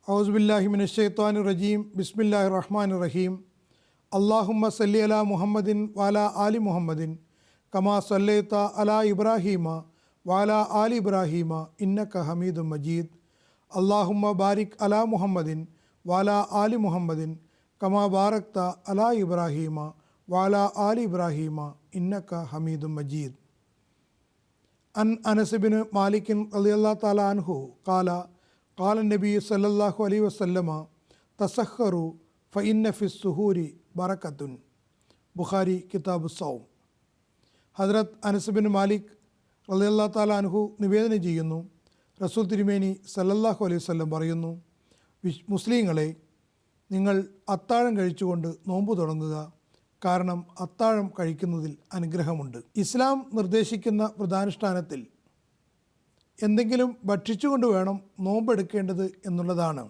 ഔസുബില്ലാഹി മിനശ്ശൈത്വാനിർ റജീം ബിസ്മില്ലാഹിർ റഹ്മാനിർ റഹീം. അല്ലാഹുമ്മ സല്ലി അലാ മുഹമ്മദിൻ വഅലാ ആലി മുഹമ്മദിൻ കമാ സല്ലൈത അലാ ഇബ്രാഹീമ വഅലാ ആലി ഇബ്രാഹീമ ഇന്നക ഹമീദും മജീദ്. അല്ലാഹുമ്മ ബാരിക് അലാ മുഹമ്മദിൻ വഅലാ ആലി മുഹമ്മദിൻ കമാ ബാറക്ത അലാ ഇബ്രാഹീമ വഅലാ ആലി ഇബ്രാഹീമ ഇന്നക ഹമീദും മജീദ്. അൻ അനസ് ബിൻ മാലിക് റളിയല്ലാഹു തആല അൻഹു ഖാല ഖാല നബി സല്ലല്ലാഹു അലൈഹി വസല്ലമ തസഹറു ഫഇന്ന ഫിസ് സുഹൂരി ബറകത്തുൻ. ബുഖാരി കിതാബു സൗം. ഹദ്രത്ത് അനസ് ബിൻ മാലിക് റളിയല്ലാഹു തആല അൻഹു നിവേദനം ചെയ്യുന്നു, റസൂൽ തിരുമേനി സല്ലല്ലാഹു അലൈഹി വസല്ലം പറയുന്നു, മുസ്ലിങ്ങളെ, നിങ്ങൾ അത്താഴം കഴിച്ചുകൊണ്ട് നോമ്പ് തുടങ്ങുക, കാരണം അത്താഴം കഴിക്കുന്നതിൽ അനുഗ്രഹമുണ്ട്. ഇസ്ലാം നിർദ്ദേശിക്കുന്ന വ്രതാനുഷ്ഠാനത്തിൽ എന്തെങ്കിലും ഭക്ഷിച്ചുകൊണ്ട് വേണം നോമ്പെടുക്കേണ്ടത് എന്നുള്ളതാണ്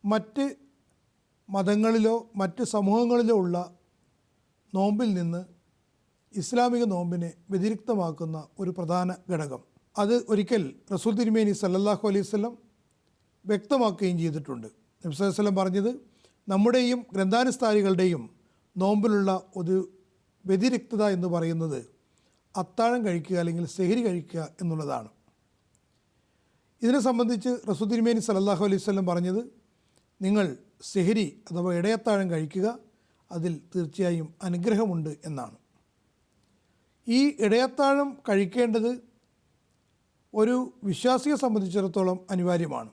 മറ്റ് മതങ്ങളിലോ മറ്റ് സമൂഹങ്ങളിലോ ഉള്ള നോമ്പിൽ നിന്ന് ഇസ്ലാമിക നോമ്പിനെ വ്യതിരിക്തമാക്കുന്ന ഒരു പ്രധാന ഘടകം. അത് ഒരിക്കൽ റസൂൽ തിരുമേനി സല്ലല്ലാഹു അലൈഹി വസല്ലം വ്യക്തമാക്കുകയും ചെയ്തിട്ടുണ്ട്. നബി സല്ലല്ലാഹു അലൈഹി വസല്ലം പറഞ്ഞത്, നമ്മുടെയും ഗ്രന്ഥാനുസ്ഥാനികളുടെയും നോമ്പിലുള്ള ഒരു വ്യതിരിക്തത എന്ന് പറയുന്നത് അത്താഴം കഴിക്കുക അല്ലെങ്കിൽ സെഹരി കഴിക്കുക എന്നുള്ളതാണ്. ഇതിനെ സംബന്ധിച്ച് റസൂൽ തിരുമേനി സല്ലല്ലാഹു അലൈഹി വസല്ലം പറഞ്ഞത്, നിങ്ങൾ സെഹരി അഥവാ ഇടയത്താഴം കഴിക്കുക, അതിൽ തീർച്ചയായും അനുഗ്രഹമുണ്ട് എന്നാണ്. ഈ ഇടയത്താഴം കഴിക്കേണ്ടത് ഒരു വിശ്വാസിയെ സംബന്ധിച്ചിടത്തോളം അനിവാര്യമാണ്.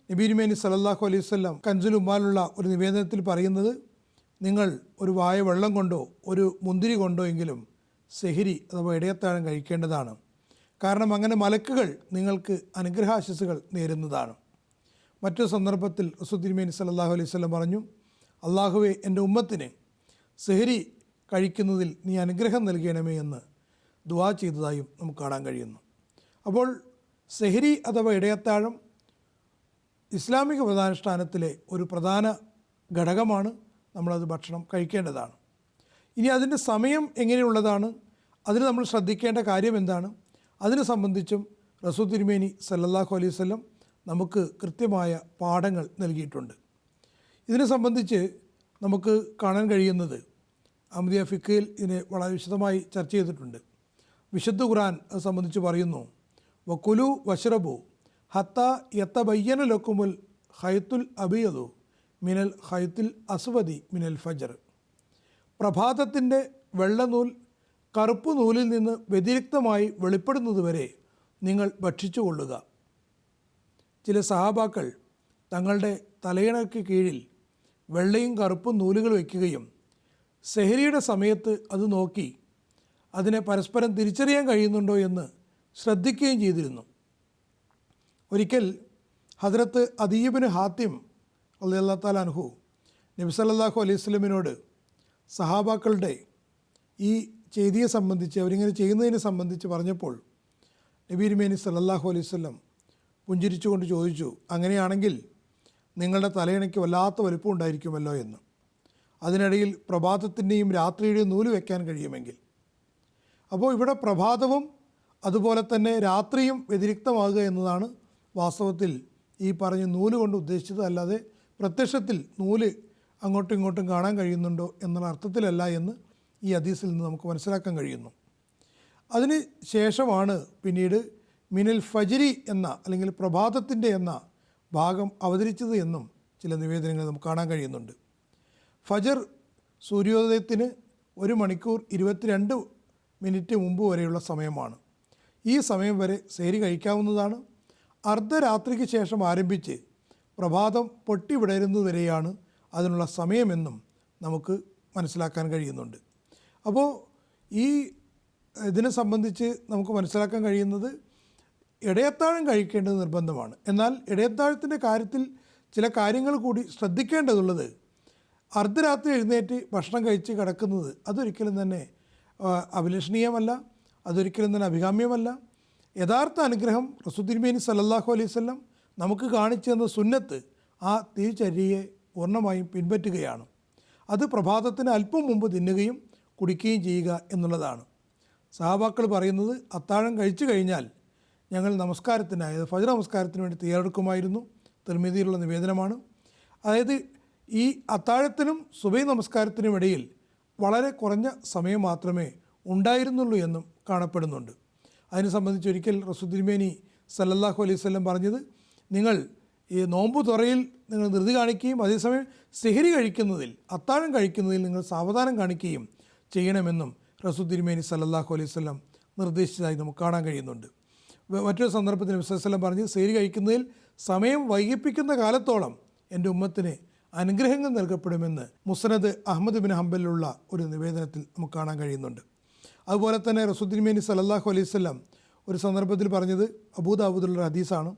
നബി തിരുമേനി സല്ലല്ലാഹു അലൈഹി വസല്ലം കൻസുൽ ഉമ്മാലുള്ള ഒരു നിവേദനത്തിൽ പറയുന്നത്, നിങ്ങൾ ഒരു വായ വെള്ളം കൊണ്ടോ ഒരു മുന്തിരി കൊണ്ടോ എങ്കിലും സെഹരി അഥവാ ഇടയത്താഴം കഴിക്കേണ്ടതാണ്. കാരണം അങ്ങനെ മലക്കുകൾ നിങ്ങൾക്ക് അനുഗ്രഹാശിസുകൾ നേരുന്നതാണ്. മറ്റൊരു സന്ദർഭത്തിൽ റസൂൽ തിരുമേനി സല്ലല്ലാഹു അലൈഹി വസല്ലം പറഞ്ഞു, അള്ളാഹുവെ, എൻ്റെ ഉമ്മത്തിന് സെഹരി കഴിക്കുന്നതിൽ നീ അനുഗ്രഹം നൽകണമേ എന്ന് ദുആ ചെയ്തതായും നമുക്ക് കാണാൻ കഴിയുന്നു. അപ്പോൾ സെഹരി അഥവാ ഇടയത്താഴം ഇസ്ലാമിക വ്രതാനുഷ്ഠാനത്തിലെ ഒരു പ്രധാന ഘടകമാണ്. നമ്മളത് ഭക്ഷണം കഴിക്കേണ്ടതാണ്. ഇനി അതിൻ്റെ സമയം എങ്ങനെയുള്ളതാണ്, അതിന് നമ്മൾ ശ്രദ്ധിക്കേണ്ട കാര്യം എന്താണ്, അതിനെ സംബന്ധിച്ചും റസൂൽ തിരുമേനി സല്ലല്ലാഹു അലൈഹി വസല്ലം നമുക്ക് കൃത്യമായ പാഠങ്ങൾ നൽകിയിട്ടുണ്ട്. ഇതിനെ സംബന്ധിച്ച് നമുക്ക് കാണാൻ കഴിയുന്നത് അഹ്മദിയ ഫിഖ്ഹിൽ ഇതിനെ വളരെ വിശദമായി ചർച്ച ചെയ്തിട്ടുണ്ട്. വിശുദ്ധ ഖുർആൻ അത് സംബന്ധിച്ച് പറയുന്നു, വകുലു വഷ്റബു ഹത്ത യതബയ്യന ലക്കുമുൽ ഖൈത്തുൽ അബിയദു മിനൽ ഖൈത്തുൽ അസ്വദി മിനൽ ഫജ്ർ. പ്രഭാതത്തിൻ്റെ വെള്ളനൂൽ കറുപ്പ് നൂലിൽ നിന്ന് വ്യതിരിക്തമായി വെളിപ്പെടുന്നതുവരെ നിങ്ങൾ ഭക്ഷിച്ചു കൊള്ളുക. ചില സഹാബാക്കൾ തങ്ങളുടെ തലയിണയ്ക്ക് കീഴിൽ വെള്ളയും കറുപ്പും നൂലുകൾ വയ്ക്കുകയും സെഹരിയുടെ സമയത്ത് അത് നോക്കി അതിനെ പരസ്പരം തിരിച്ചറിയാൻ കഴിയുന്നുണ്ടോ എന്ന് ശ്രദ്ധിക്കുകയും ചെയ്തിരുന്നു. ഒരിക്കൽ ഹദ്രത്ത് അദീ ബിൻ ഹാത്തിം റളിയല്ലാഹു തആല അൻഹു നബി സല്ലല്ലാഹു അലൈഹി വസല്ലമിനോട് സഹാബാക്കളുടെ ഈ ചെയ്തിയെ സംബന്ധിച്ച്, അവരിങ്ങനെ ചെയ്യുന്നതിനെ സംബന്ധിച്ച് പറഞ്ഞപ്പോൾ നബി തിരുമേനി സല്ലല്ലാഹു അലൈഹി വസല്ലം പുഞ്ചിരിച്ചുകൊണ്ട് ചോദിച്ചു, അങ്ങനെയാണെങ്കിൽ നിങ്ങളുടെ തലയിണയ്ക്ക് വല്ലാത്ത വലുപ്പം ഉണ്ടായിരിക്കുമല്ലോ എന്ന്. അതിനിടയിൽ പ്രഭാതത്തിൻ്റെയും രാത്രിയുടെയും നൂല് വയ്ക്കാൻ കഴിയുമെങ്കിൽ. അപ്പോൾ ഇവിടെ പ്രഭാതവും അതുപോലെ തന്നെ രാത്രിയും വ്യതിരിക്തമാകുക എന്നതാണ് വാസ്തവത്തിൽ ഈ പറഞ്ഞ നൂല് കൊണ്ട് ഉദ്ദേശിച്ചത്. അല്ലാതെ പ്രത്യക്ഷത്തിൽ നൂല് അങ്ങോട്ടും ഇങ്ങോട്ടും കാണാൻ കഴിയുന്നുണ്ടോ എന്നുള്ള അർത്ഥത്തിലല്ല എന്ന് ഈ ഹദീസിൽ നിന്ന് നമുക്ക് മനസ്സിലാക്കാൻ കഴിയുന്നു. അതിന് ശേഷമാണ് പിന്നീട് മിനൽ ഫജ്രി എന്ന അല്ലെങ്കിൽ പ്രഭാതത്തിൻ്റെ എന്ന ഭാഗം അവതരിച്ചത് എന്നും ചില നിവേദനങ്ങൾ നമുക്ക് കാണാൻ കഴിയുന്നുണ്ട്. ഫജർ സൂര്യോദയത്തിന് 1 മണിക്കൂർ 22 മിനിറ്റ് മുമ്പ് വരെയുള്ള സമയമാണ്. ഈ സമയം വരെ സെഹരി കഴിക്കാവുന്നതാണ്. അർദ്ധരാത്രിക്ക് ശേഷം ആരംഭിച്ച് പ്രഭാതം പൊട്ടിവിടരുന്നതുവരെയാണ് അതിനുള്ള സമയമെന്നും നമുക്ക് മനസ്സിലാക്കാൻ കഴിയുന്നുണ്ട്. അപ്പോൾ ഈ ഇതിനെ സംബന്ധിച്ച് നമുക്ക് മനസ്സിലാക്കാൻ കഴിയുന്നത് ഇടയത്താഴം കഴിക്കേണ്ടത് നിർബന്ധമാണ്. എന്നാൽ ഇടയത്താഴത്തിൻ്റെ കാര്യത്തിൽ ചില കാര്യങ്ങൾ കൂടി ശ്രദ്ധിക്കേണ്ടതുള്ളത്, അർദ്ധരാത്രി എഴുന്നേറ്റ് ഭക്ഷണം കഴിച്ച് കിടക്കുന്നത് അതൊരിക്കലും തന്നെ അഭിലഷണീയമല്ല, അതൊരിക്കലും തന്നെ അഭികാമ്യമല്ല. യഥാർത്ഥ അനുഗ്രഹം റസൂൽ തിരുമേനി സല്ലല്ലാഹു അലൈഹി വസല്ലം നമുക്ക് കാണിച്ചു തന്ന സുന്നത്ത് ആ തിരിച്ചര്യയെ പൂർണ്ണമായും പിൻപറ്റുകയാണ്. അത് പ്രഭാതത്തിന് അല്പം മുമ്പ് തിന്നുകയും കുടിക്കുകയും ചെയ്യുക എന്നുള്ളതാണ്. സഹാബാക്കൾ പറയുന്നത്, അത്താഴം കഴിച്ചു കഴിഞ്ഞാൽ ഞങ്ങൾ നമസ്കാരത്തിനായത് ഫജ്ർ നമസ്കാരത്തിന് വേണ്ടി തയ്യാറെടുക്കുമായിരുന്നു. തിർമിദിയിലുള്ള നിവേദനമാണ്. അതായത് ഈ അത്താഴത്തിനും സുബഹി നമസ്കാരത്തിനും ഇടയിൽ വളരെ കുറഞ്ഞ സമയം മാത്രമേ ഉണ്ടായിരുന്നുള്ളൂ എന്നും കാണപ്പെടുന്നുണ്ട്. അതിനെ സംബന്ധിച്ച് ഒരിക്കൽ റസൂൽ തിരുമേനി സല്ലല്ലാഹു അലൈഹി വസല്ലം പറഞ്ഞത്, നിങ്ങൾ ഈ നോമ്പ് തുറയിൽ നിങ്ങൾ ധൃതി കാണിക്കുകയും അതേസമയം സെഹരി കഴിക്കുന്നതിൽ, അത്താഴം കഴിക്കുന്നതിൽ നിങ്ങൾ സാവധാനം കാണിക്കുകയും ചെയ്യണമെന്നും റസൂൽ തിരുമേനി സല്ലല്ലാഹു അലൈഹി വസല്ലം നിർദ്ദേശിച്ചതായി നമുക്ക് കാണാൻ കഴിയുന്നുണ്ട്. മറ്റൊരു സന്ദർഭത്തിൽ നബി സല്ലല്ലാഹു അലൈഹി വസല്ലം പറഞ്ഞ്, സെഹരി കഴിക്കുന്നതിൽ സമയം വൈകിപ്പിക്കുന്ന കാലത്തോളം എൻ്റെ ഉമ്മത്തിന് അനുഗ്രഹങ്ങൾ നൽകപ്പെടുമെന്ന് മുസ്നദ് അഹ്മദ് ബിൻ ഹംബലിലുള്ള ഒരു നിവേദനത്തിൽ നമുക്ക് കാണാൻ കഴിയുന്നുണ്ട്. അതുപോലെ തന്നെ റസൂൽ തിരുമേനി സല്ലല്ലാഹു അലൈഹി വസല്ലം ഒരു സന്ദർഭത്തിൽ പറഞ്ഞത് അബൂദാവൂദിലുള്ള ഹദീസാണ്,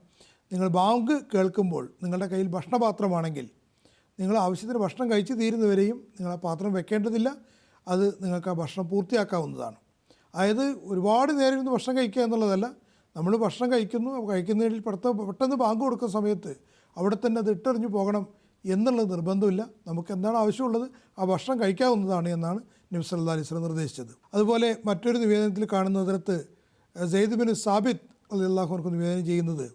നിങ്ങൾ ബാങ്ക് കേൾക്കുമ്പോൾ നിങ്ങളുടെ കയ്യിൽ ഭക്ഷണപാത്രമാണെങ്കിൽ നിങ്ങൾ ആവശ്യത്തിന് ഭക്ഷണം കഴിച്ച് തീരുന്നവരെയും നിങ്ങൾ ആ പാത്രം വെക്കേണ്ടതില്ല, അത് നിങ്ങൾക്ക് ആ ഭക്ഷണം പൂർത്തിയാക്കാവുന്നതാണ്. അതായത് ഒരുപാട് നേരം ഇരുന്ന് ഭക്ഷണം കഴിക്കുക എന്നുള്ളതല്ല, നമ്മൾ ഭക്ഷണം കഴിക്കുന്നതിൽ പെട്ടെന്ന് ബാങ്ക് കൊടുക്കുന്ന സമയത്ത് അവിടെ തന്നെ അത് ഇട്ടെറിഞ്ഞ് പോകണം എന്നുള്ളത് നിർബന്ധമില്ല. നമുക്ക് എന്താണ് ആവശ്യമുള്ളത് ആ ഭക്ഷണം കഴിക്കാവുന്നതാണ് എന്നാണ് നബി സല്ലല്ലാഹു അലൈഹി വസല്ലം നിർദ്ദേശിച്ചത്. അതുപോലെ മറ്റൊരു നിവേദനത്തിൽ കാണുന്നതിനകത്ത് സെയ്ദ് ബിൻ സാബിത്ത് റളിയല്ലാഹു അൻഹു നിവേദനം ചെയ്യുന്നത്,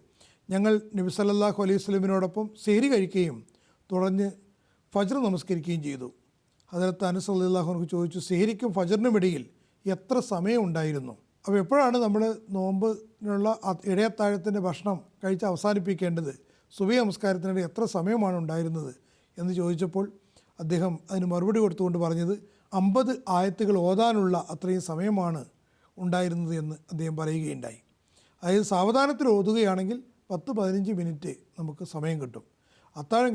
ഞങ്ങൾ നബി സല്ലല്ലാഹു അലൈഹി വസല്ലമിനോടൊപ്പം സെഹരി കഴിക്കുകയും തുടർന്ന് ഫജ്ർ നമസ്കരിക്കുകയും ചെയ്തു. ഹദരത്ത് അനസ് റളിയല്ലാഹു അൻഹു ചോദിച്ചു, സെഹരിക്കും ഫജ്റിനും ഇടയിൽ എത്ര സമയം ഉണ്ടായിരുന്നു? അപ്പോൾ എപ്പോഴാണ് നമ്മൾ നോമ്പിനുള്ള ഇടയത്താഴത്തിൻ്റെ ഭക്ഷണം കഴിച്ച് അവസാനിപ്പിക്കേണ്ടത്? സുബഹി നമസ്കാരത്തിനിടെ എത്ര സമയമാണ് ഉണ്ടായിരുന്നത് എന്ന് ചോദിച്ചപ്പോൾ അദ്ദേഹം അതിന് മറുപടി കൊടുത്തുകൊണ്ട് പറഞ്ഞത് 50 ആയത്തുകൾ ഓതാനുള്ള അത്രയും സമയമാണ് ഉണ്ടായിരുന്നത് എന്ന് അദ്ദേഹം പറയുകയുണ്ടായി. അതായത് സാവധാനത്തിൽ ഓതുകയാണെങ്കിൽ 10-15 മിനിറ്റ് നമുക്ക് സമയം കിട്ടും. അത്താഴം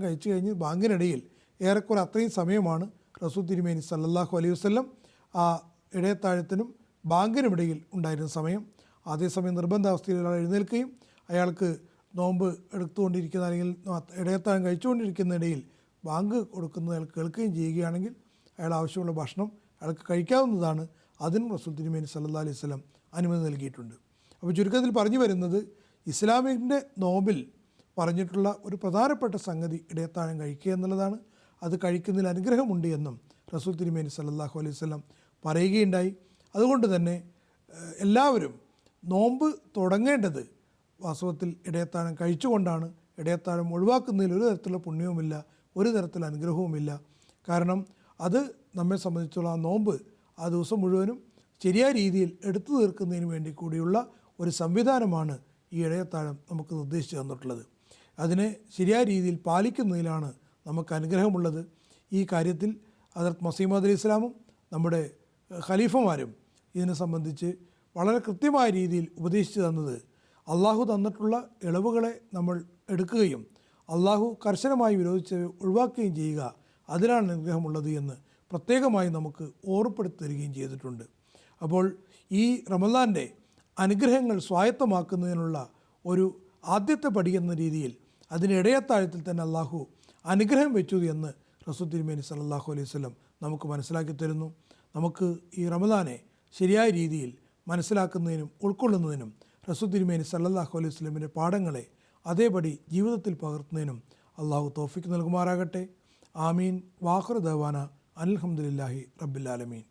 കഴിച്ച് കഴിഞ്ഞ് ബാങ്കിനിടയിൽ ഏറെക്കുറെ അത്രയും സമയമാണ് റസൂൽ തിരുമേനി സല്ലല്ലാഹു അലൈഹി വസല്ലം ആ ഇടയത്താഴത്തിനും ബാങ്കിനുമിടയിൽ ഉണ്ടായിരുന്ന സമയം. അതേസമയം നിർബന്ധാവസ്ഥയിൽ ഒരാൾ എഴുന്നേൽക്കുകയും അയാൾക്ക് നോമ്പ് എടുത്തുകൊണ്ടിരിക്കുന്ന അല്ലെങ്കിൽ ഇടയത്താഴം കഴിച്ചുകൊണ്ടിരിക്കുന്നതിനിടയിൽ ബാങ്ക് കൊടുക്കുന്നത് അയാൾ കേൾക്കുകയും ചെയ്യുകയാണെങ്കിൽ അയാൾ ആവശ്യമുള്ള ഭക്ഷണം അയാൾക്ക് കഴിക്കാവുന്നതാണ്. അതിനും റസൂൽ തിരുമേനി സല്ലല്ലാഹു അലൈഹി വസല്ലം അനുമതി നൽകിയിട്ടുണ്ട്. അപ്പോൾ ചുരുക്കത്തിൽ പറഞ്ഞു വരുന്നത്, ഇസ്ലാമിൻ്റെ നോമ്പിൽ പറഞ്ഞിട്ടുള്ള ഒരു പ്രധാനപ്പെട്ട സംഗതി ഇടയത്താഴം കഴിക്കുക എന്നുള്ളതാണ്. അത് കഴിക്കുന്നതിൽ അനുഗ്രഹമുണ്ട് എന്നും റസൂൽ തിരുമേനി സല്ലല്ലാഹു അലൈഹി വസല്ലം പറയുകയുണ്ടായി. അതുകൊണ്ട് തന്നെ എല്ലാവരും നോമ്പ് തുടങ്ങേണ്ടത് വാസ്തവത്തിൽ ഇടയത്താഴം കഴിച്ചുകൊണ്ടാണ്. ഇടയത്താഴം ഒഴിവാക്കുന്നതിൽ ഒരു തരത്തിലുള്ള പുണ്യവുമില്ല, ഒരു തരത്തിലുള്ള അനുഗ്രഹവുമില്ല. കാരണം അത് നമ്മെ സംബന്ധിച്ചുള്ള ആ നോമ്പ് ആ ദിവസം മുഴുവനും ശരിയായ രീതിയിൽ എടുത്തു തീർക്കുന്നതിന് വേണ്ടി കൂടിയുള്ള ഒരു സംവിധാനമാണ് ഈ ഇടയത്താഴം നമുക്ക് നിർദ്ദേശിച്ചു തന്നിട്ടുള്ളത്. അതിനെ ശരിയായ രീതിയിൽ പാലിക്കുന്നതിലാണ് നമുക്ക് അനുഗ്രഹമുള്ളത്. ഈ കാര്യത്തിൽ ഹദരത്ത് മസീഹ് മൗഊദ് അലൈഹി ഇസ്ലാമും നമ്മുടെ ഖലീഫമാരും ഇതിനെ സംബന്ധിച്ച് വളരെ കൃത്യമായ രീതിയിൽ ഉപദേശിച്ചു തന്നത്, അള്ളാഹു തന്നിട്ടുള്ള ഇളവുകളെ നമ്മൾ എടുക്കുകയും അള്ളാഹു കർശനമായി വിരോധിച്ച് ഒഴിവാക്കുകയും ചെയ്യുക, അതിലാണ് അനുഗ്രഹമുള്ളത് എന്ന് പ്രത്യേകമായി നമുക്ക് ഓർമ്മപ്പെടുത്തി തരികയും ചെയ്തിട്ടുണ്ട്. അപ്പോൾ ഈ റമദാൻ്റെ അനുഗ്രഹങ്ങൾ സ്വായത്തമാക്കുന്നതിനുള്ള ഒരു ആദ്യത്തെ പടി എന്ന രീതിയിൽ അതിന് ഇടയത്താഴത്തിൽ തന്നെ അള്ളാഹു അനുഗ്രഹം വെച്ചു എന്ന് റസൂൽ തിരുമേനി സല്ലല്ലാഹു അലൈഹി വസല്ലം നമുക്ക് മനസ്സിലാക്കി തരുന്നു. നമുക്ക് ഈ റമദാനെ ശരിയായ രീതിയിൽ മനസ്സിലാക്കുന്നതിനും ഉൾക്കൊള്ളുന്നതിനും റസൂൽ തിരുമേനി സല്ലല്ലാഹു അലൈഹി വസല്ലമിൻ്റെ പാഠങ്ങളെ അതേപടി ജീവിതത്തിൽ പകർത്തുന്നതിനും അള്ളാഹു തൗഫീഖ് നൽകുമാറാകട്ടെ. ആമീൻ. വാഖിറു ദഅ്വാന അൽഹംദുലില്ലാഹി റബ്ബിൽ ആലമീൻ.